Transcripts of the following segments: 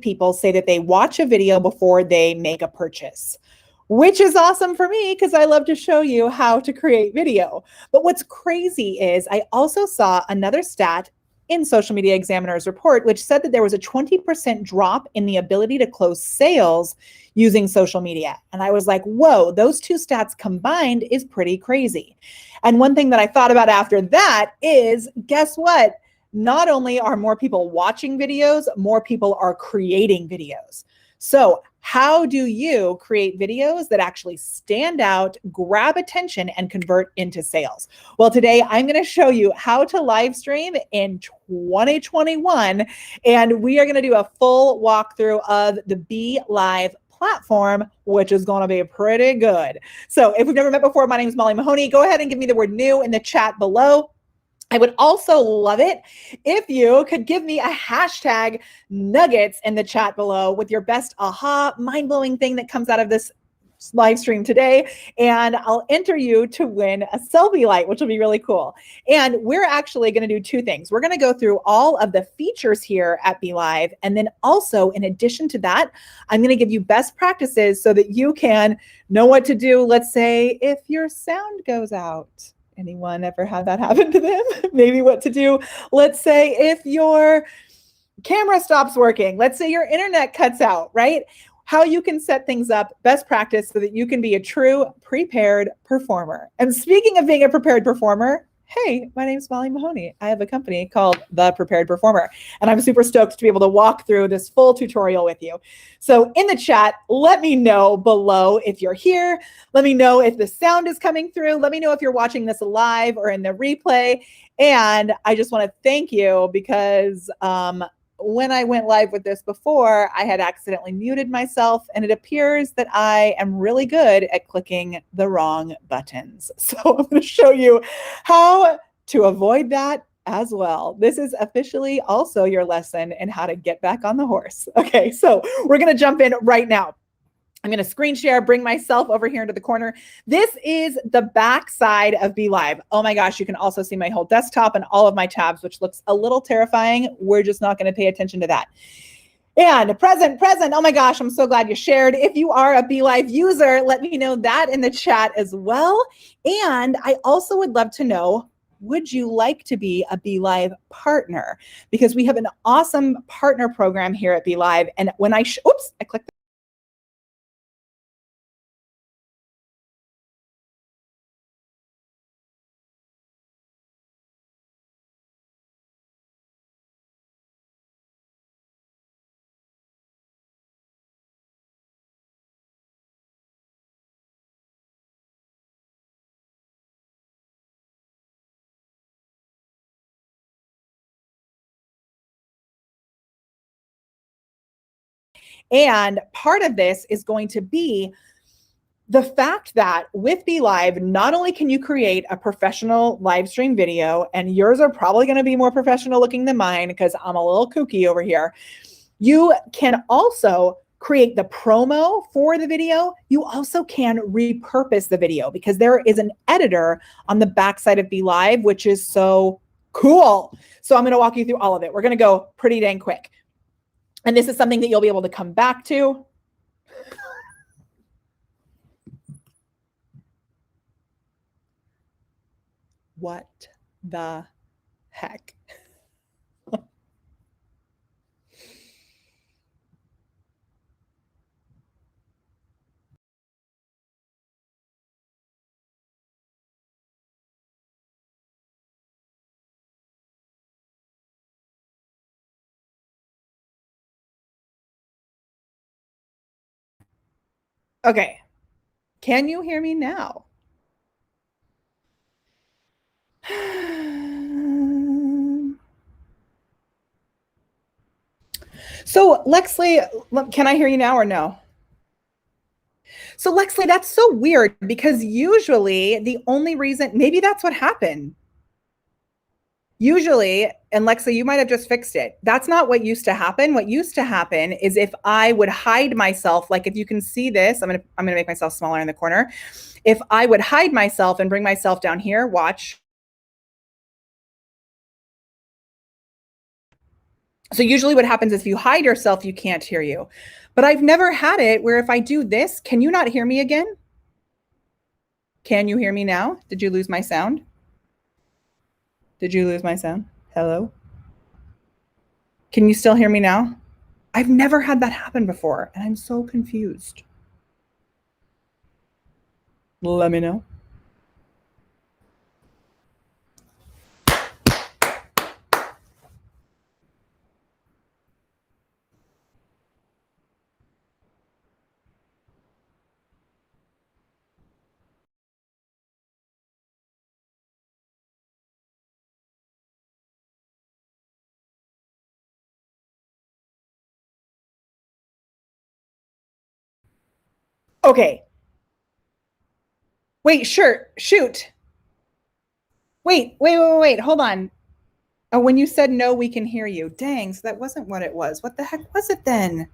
people say that they watch a video before they make a purchase, which is awesome for me because I love to show you how to create video. But what's crazy is I also saw another stat in Social Media Examiner's report, which said that there was a 20% drop in the ability to close sales using social media. And I was like, whoa, those two stats combined is pretty crazy. And one thing that I thought about after that is, guess what? Not only are more people watching videos, more people are creating videos. So how do you create videos that actually stand out, grab attention, and convert into sales? Well, today I'm going to show you how to live stream in 2021, and we are going to do a full walkthrough of the Be Live platform, which is going to be pretty good. So if we've never met before, my name is Molly Mahoney. Go ahead and give me the word new in the chat below. I would also love it if you could give me a hashtag nuggets in the chat below with your best aha, mind-blowing thing that comes out of this live stream today, and I'll enter you to win a selfie light, which will be really cool. And we're actually going to do two things. We're going to go through all of the features here at Be Live, and then also, in addition to that, I'm going to give you best practices so that you can know what to do. Let's say if your sound goes out. Anyone ever had that happen to them? Maybe what to do. Let's say if your camera stops working, let's say your internet cuts out, right? How you can set things up, best practice, so that you can be a true prepared performer. And speaking of being a prepared performer, hey, my name's Molly Mahoney. I have a company called The Prepared Performer, and I'm super stoked to be able to walk through this full tutorial with you. So in the chat, let me know below if you're here. Let me know if the sound is coming through. Let me know if you're watching this live or in the replay. And I just want to thank you because when I went live with this before, I had accidentally muted myself, and it appears that I am really good at clicking the wrong buttons. So I'm going to show you how to avoid that as well. This is officially also your lesson in how to get back on the horse. Okay, so we're going to jump in right now. I'm going to screen share, bring myself over here into the corner. This is the back side of Be Live. Oh my gosh, you can also see my whole desktop and all of my tabs, which looks a little terrifying. We're just not going to pay attention to that. And present. Oh my gosh, I'm so glad you shared. If you are a Be Live user, let me know that in the chat as well. And I also would love to know, would you like to be a Be Live partner? Because we have an awesome partner program here at Be Live. And when I clicked. And part of this is going to be the fact that with Be Live, not only can you create a professional live stream video, and yours are probably going to be more professional looking than mine because I'm a little kooky over here, you can also create the promo for the video. You also can repurpose the video because there is an editor on the backside of Be Live, which is so cool. So I'm going to walk you through all of it. We're going to go pretty dang quick. And this is something that you'll be able to come back to. What the heck? Okay, can you hear me now? So Lexley, can I hear you now or no? So Lexley, that's so weird because usually the only reason, maybe that's what happened. Usually, and Lexley, you might have just fixed it. That's not what used to happen. What used to happen is if I would hide myself, like if you can see this, I'm gonna make myself smaller in the corner. If I would hide myself and bring myself down here, watch. So usually what happens is if you hide yourself, you can't hear you. But I've never had it where if I do this, can you not hear me again? Can you hear me now? Did you lose my sound? Did you lose my sound? Hello? Can you still hear me now? I've never had that happen before, and I'm so confused. Let me know. Okay. Wait, sure. Shoot. Wait. Hold on. Oh, when you said no, we can hear you. Dang, so that wasn't what it was. What the heck was it then?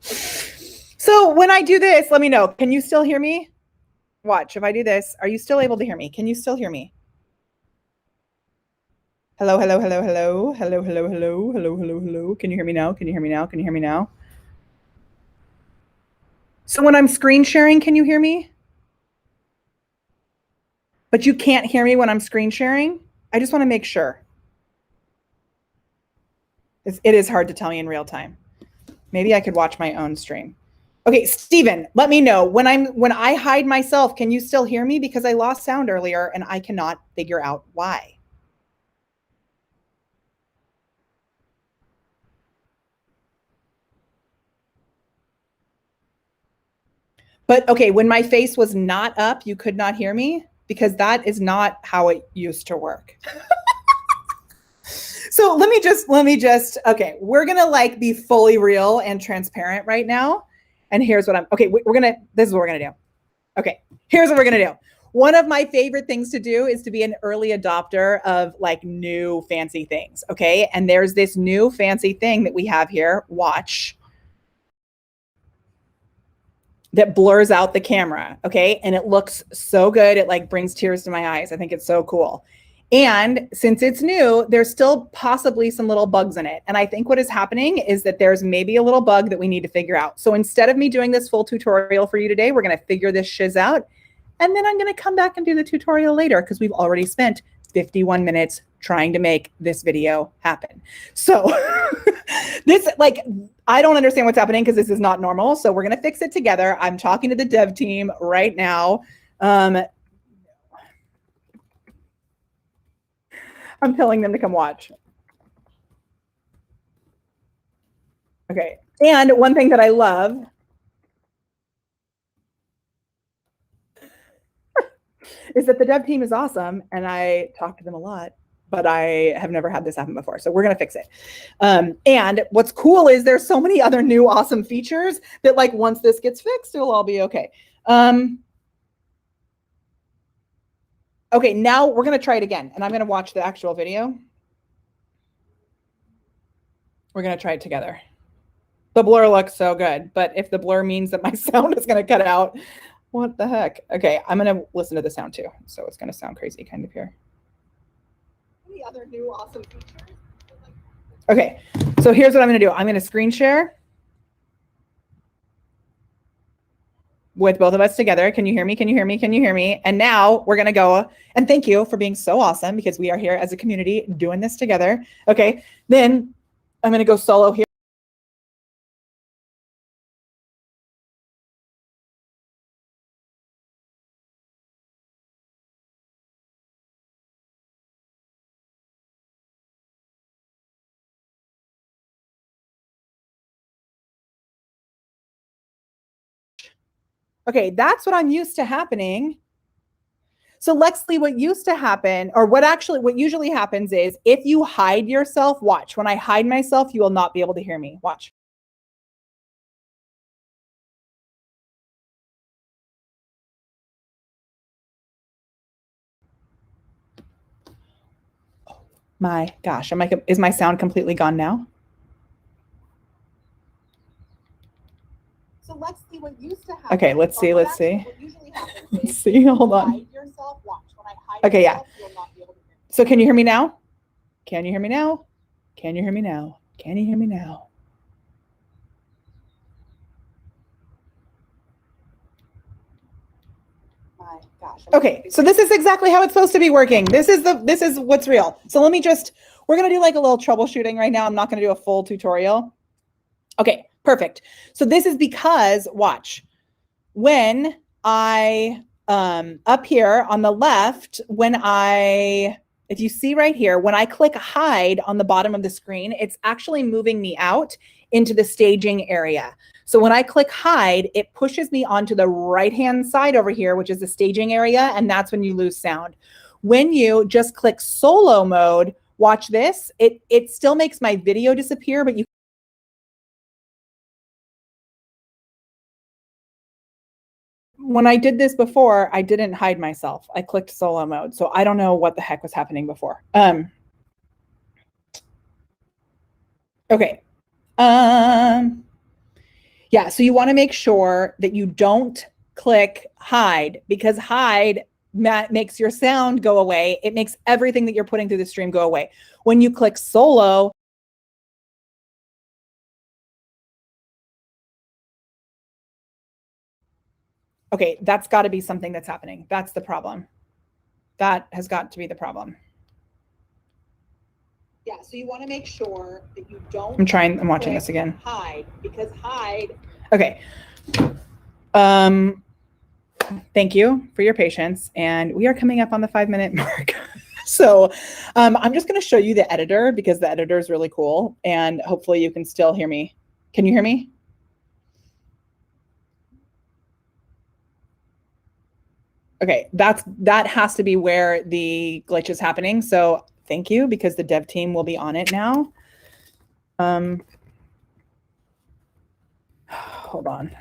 So when I do this, let me know. Can you still hear me? Watch, if I do this, are you still able to hear me? Can you still hear me? Hello. Can you hear me now? Can you hear me now? Can you hear me now? So when I'm screen sharing, can you hear me? But you can't hear me when I'm screen sharing? I just want to make sure. It is hard to tell me in real time. Maybe I could watch my own stream. Okay, Steven, let me know. When I hide myself, can you still hear me? Because I lost sound earlier and I cannot figure out why. But okay, when my face was not up, you could not hear me? Because that is not how it used to work. So let me just, okay, we're gonna like be fully real and transparent right now. And here's what this is what we're gonna do. Okay, here's what we're gonna do. One of my favorite things to do is to be an early adopter of like new fancy things, okay? And there's this new fancy thing that we have here, watch, that blurs out the camera, okay? And it looks so good, it like brings tears to my eyes. I think it's so cool. And since it's new, there's still possibly some little bugs in it. And I think what is happening is that there's maybe a little bug that we need to figure out. So instead of me doing this full tutorial for you today, we're gonna figure this shiz out. And then I'm gonna come back and do the tutorial later because we've already spent 51 minutes trying to make this video happen. So this, like, I don't understand what's happening because this is not normal. So we're gonna fix it together. I'm talking to the dev team right now. I'm telling them to come watch. Okay. And one thing that I love is that the dev team is awesome and I talk to them a lot, but I have never had this happen before. So we're going to fix it. And what's cool is there's so many other new awesome features that like once this gets fixed, it'll all be okay. Okay, now we're going to try it again and I'm going to watch the actual video. We're going to try it together. The blur looks so good, but if the blur means that my sound is going to cut out, what the heck? Okay, I'm going to listen to the sound too. So it's going to sound crazy kind of here. Any other new awesome features? Okay, so here's what I'm going to do. I'm going to screen share with both of us together. Can you hear me? Can you hear me? Can you hear me? And now we're going to go, and thank you for being so awesome because we are here as a community doing this together. Okay, then I'm going to go solo here. Okay, that's what I'm used to happening. So Lexley, what used to happen, or what usually happens is if you hide yourself, watch. When I hide myself, you will not be able to hear me. Watch. Oh my gosh, is my sound completely gone now? So Lexley, what used to happen. Okay, let's see. Let's see, hold on. Okay, yeah. So can you hear me now? Can you hear me now? Can you hear me now? Can you hear me now? My gosh. Okay, so this is exactly how it's supposed to be working. This is what's real. So let me just, we're gonna do like a little troubleshooting right now. I'm not gonna do a full tutorial. Okay, perfect. So this is because, watch, when I, up here on the left, if you see right here, when I click hide on the bottom of the screen, it's actually moving me out into the staging area. So when I click hide, it pushes me onto the right-hand side over here, which is the staging area, and that's when you lose sound. When you just click solo mode, watch this, it still makes my video disappear, but you when I did this before, I didn't hide myself. I clicked solo mode. So I don't know what the heck was happening before. Okay. Yeah, so you want to make sure that you don't click hide, because hide makes your sound go away. It makes everything that you're putting through the stream go away. When you click solo, okay, that's got to be something that's happening. That's the problem. That has got to be the problem. Yeah, so you want to make sure that you don't. I'm watching this again. Hide, because hide. Okay. Thank you for your patience. And we are coming up on the 5-minute mark. So I'm just going to show you the editor, because the editor is really cool. And hopefully you can still hear me. Can you hear me? Okay, that has to be where the glitch is happening. So thank you, because the dev team will be on it now. Hold on.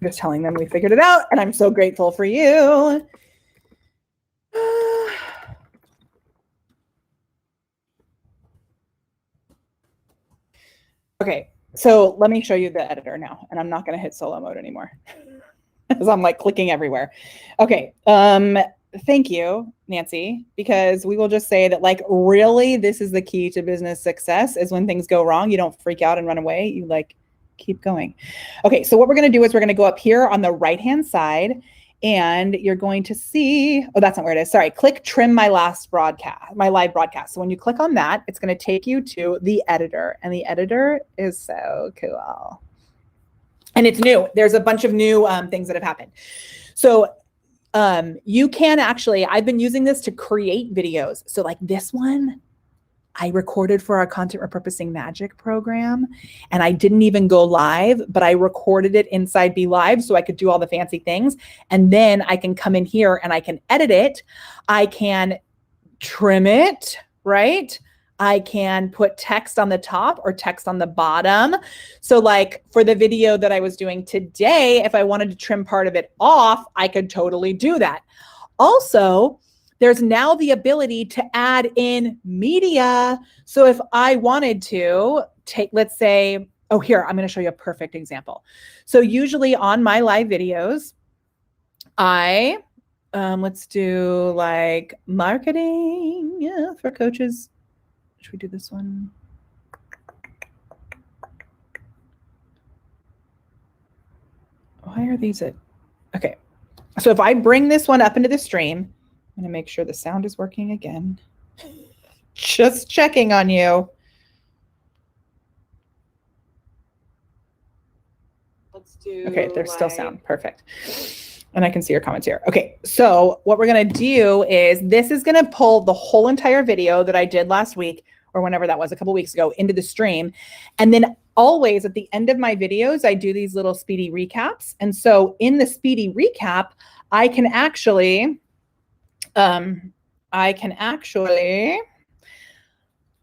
I'm just telling them we figured it out, and I'm so grateful for you. Okay, so let me show you the editor now, and I'm not going to hit solo mode anymore because I'm like clicking everywhere. Okay, thank you, Nancy, because we will just say that, like, really, this is the key to business success, is when things go wrong, you don't freak out and run away. You like keep going. Okay, so what we're going to do is we're going to go up here on the right-hand side, and you're going to see, oh, that's not where it is. Sorry, click trim my live broadcast. So when you click on that, it's going to take you to the editor, and the editor is so cool. And it's new. There's a bunch of new things that have happened. So you can actually, I've been using this to create videos. So like this one, I recorded for our content repurposing magic program, and I didn't even go live, but I recorded it inside Be Live so I could do all the fancy things. And then I can come in here and I can edit it. I can trim it, right? I can put text on the top or text on the bottom. So like for the video that I was doing today, if I wanted to trim part of it off, I could totally do that. Also, there's now the ability to add in media. So if I wanted to take, let's say, oh, here, I'm going to show you a perfect example. So usually on my live videos, let's do like marketing for coaches. Should we do this one? Why are these at? Okay. So if I bring this one up into the stream, I'm going to make sure the sound is working again. Just checking on you. Let's do. Okay, there's still sound. Perfect. And I can see your comments here. Okay, so what we're going to do is this is going to pull the whole entire video that I did last week, or whenever that was, a couple weeks ago, into the stream. And then always at the end of my videos, I do these little speedy recaps. And so in the speedy recap, I can actually edit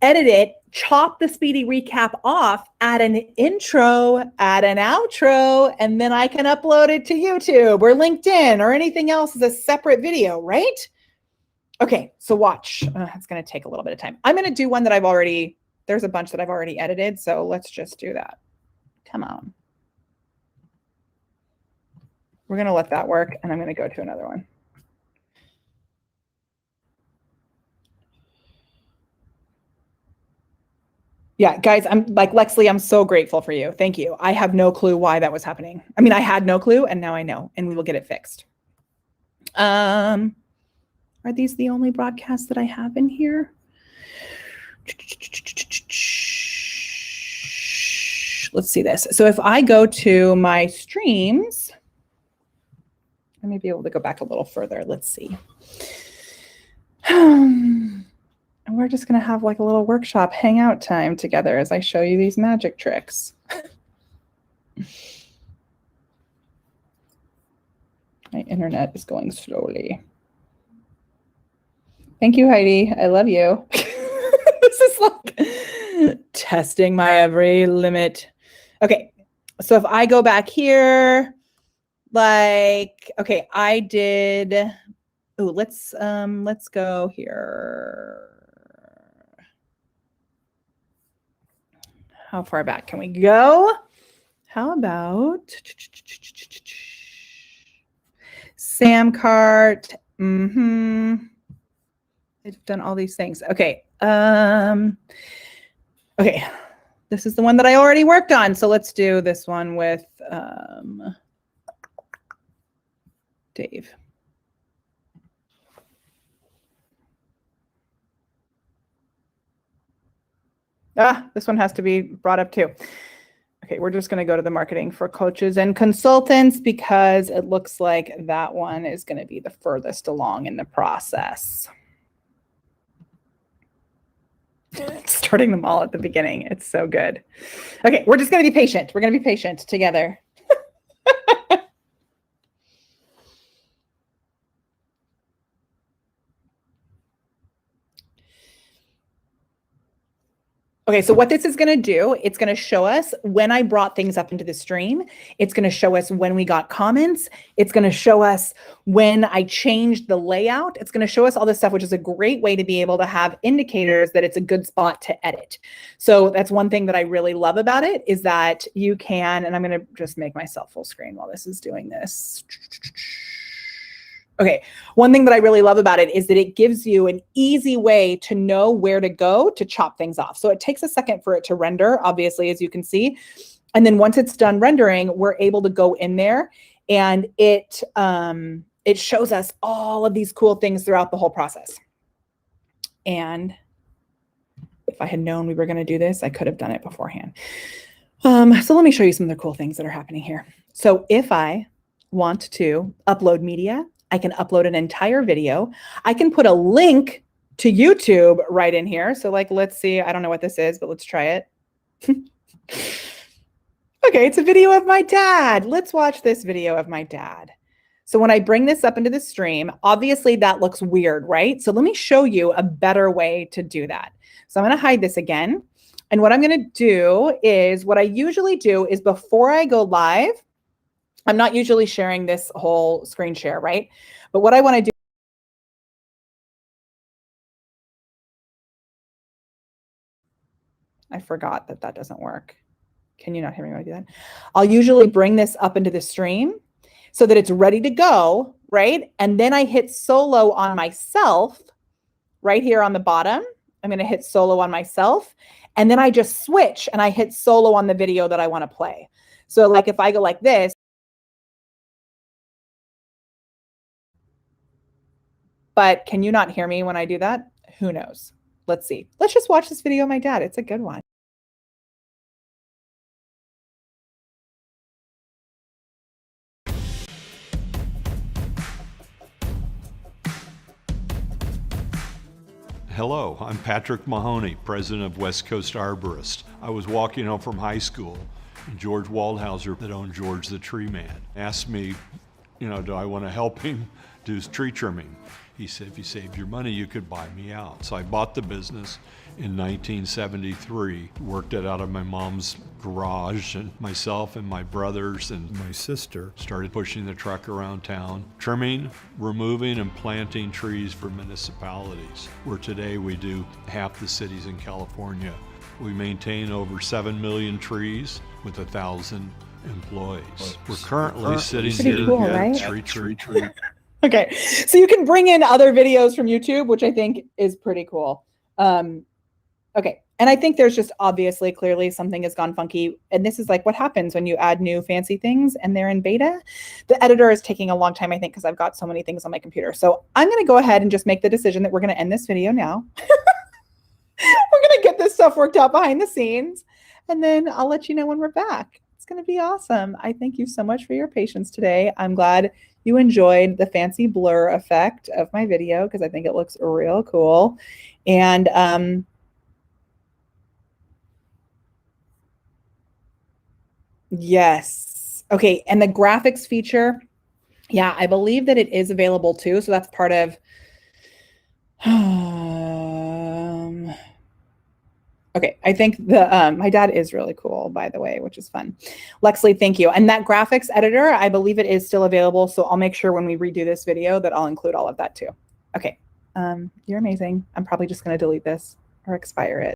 it, chop the speedy recap off, add an intro, add an outro, and then I can upload it to YouTube or LinkedIn or anything else as a separate video, right? Okay, so watch. It's going to take a little bit of time. I'm going to do one that there's a bunch that I've already edited, so let's just do that. Come on. We're going to let that work, and I'm going to go to another one. Yeah, guys, I'm like, Lexley, I'm so grateful for you. Thank you. I have no clue why that was happening. I mean, I had no clue, and now I know, and we will get it fixed. Are these the only broadcasts that I have in here? Let's see this. So if I go to my streams, I may be able to go back a little further. Let's see. And we're just going to have like a little workshop hangout time together as I show you these magic tricks. My internet is going slowly. Thank you, Heidi. I love you. This is like testing my every limit. Okay, so if I go back here, like, okay, I did. Oh, let's go here. How far back can we go? How about Sam Cart? I've done all these things. Okay. Okay. This is the one that I already worked on. So let's do this one with Dave. This one has to be brought up too. Okay, we're just going to go to the marketing for coaches and consultants because it looks like that one is going to be the furthest along in the process. Starting them all at the beginning. It's so good. Okay, we're just going to be patient. We're going to be patient together. Okay, so what this is going to do, it's going to show us when I brought things up into the stream. It's going to show us when we got comments. It's going to show us when I changed the layout. It's going to show us all this stuff, which is a great way to be able to have indicators that it's a good spot to edit. So that's one thing that I really love about it is that you can, and I'm going to just make myself full screen while this is doing this. Okay, one thing that I really love about it is that it gives you an easy way to know where to go to chop things off. So it takes a second for it to render, obviously, as you can see. And then once it's done rendering, we're able to go in there and it shows us all of these cool things throughout the whole process. And if I had known we were going to do this, I could have done it beforehand. So let me show you some of the cool things that are happening here. So if I want to upload media, I can upload an entire video. I can put a link to YouTube right in here. So like, let's see, I don't know what this is, but let's try it. Okay, it's a video of my dad. Let's watch this video of my dad. So when I bring this up into the stream, obviously that looks weird, right? So let me show you a better way to do that. So I'm going to hide this again. And what I'm going to do is what I usually do is before I go live, I'm not usually sharing this whole screen share, right? But what I want to do, I forgot that that doesn't work. Can you not hear me when I do that? I'll usually bring this up into the stream so that it's ready to go, right? And then I hit solo on myself right here on the bottom. I'm going to hit solo on myself. And then I just switch and I hit solo on the video that I want to play. So like if I go like this, but can you not hear me when I do that? Who knows? Let's see. Let's just watch this video of my dad. It's a good one. Hello, I'm Patrick Mahoney, president of West Coast Arborist. I was walking home from high school, and George Waldhauser, that owned George the Tree Man, asked me, do I want to help him do tree trimming? He said, if you saved your money, you could buy me out. So I bought the business in 1973, worked it out of my mom's garage, and myself and my brothers and my sister started pushing the truck around town, trimming, removing, and planting trees for municipalities, where today we do half the cities in California. We maintain over 7 million trees with 1,000 employees. We're currently sitting Pretty here cool, at right? Tree. Okay, so you can bring in other videos from YouTube, which I think is pretty cool. Okay, and I think there's just obviously clearly something has gone funky, and this is like what happens when you add new fancy things and they're in beta. The editor is taking a long time, I think, because I've got so many things on my computer. So I'm going to go ahead and just make the decision that we're going to end this video now. We're going to get this stuff worked out behind the scenes, and then I'll let you know when we're back. It's going to be awesome. I thank you so much for your patience today. I'm glad you enjoyed the fancy blur effect of my video because I think it looks real cool. And yes. Okay. And the graphics feature, yeah, I believe that it is available too. So that's part of, okay. I think my dad is really cool, by the way, which is fun. Lexley, thank you. And that graphics editor, I believe it is still available. So I'll make sure when we redo this video that I'll include all of that too. Okay. You're amazing. I'm probably just going to delete this or expire it.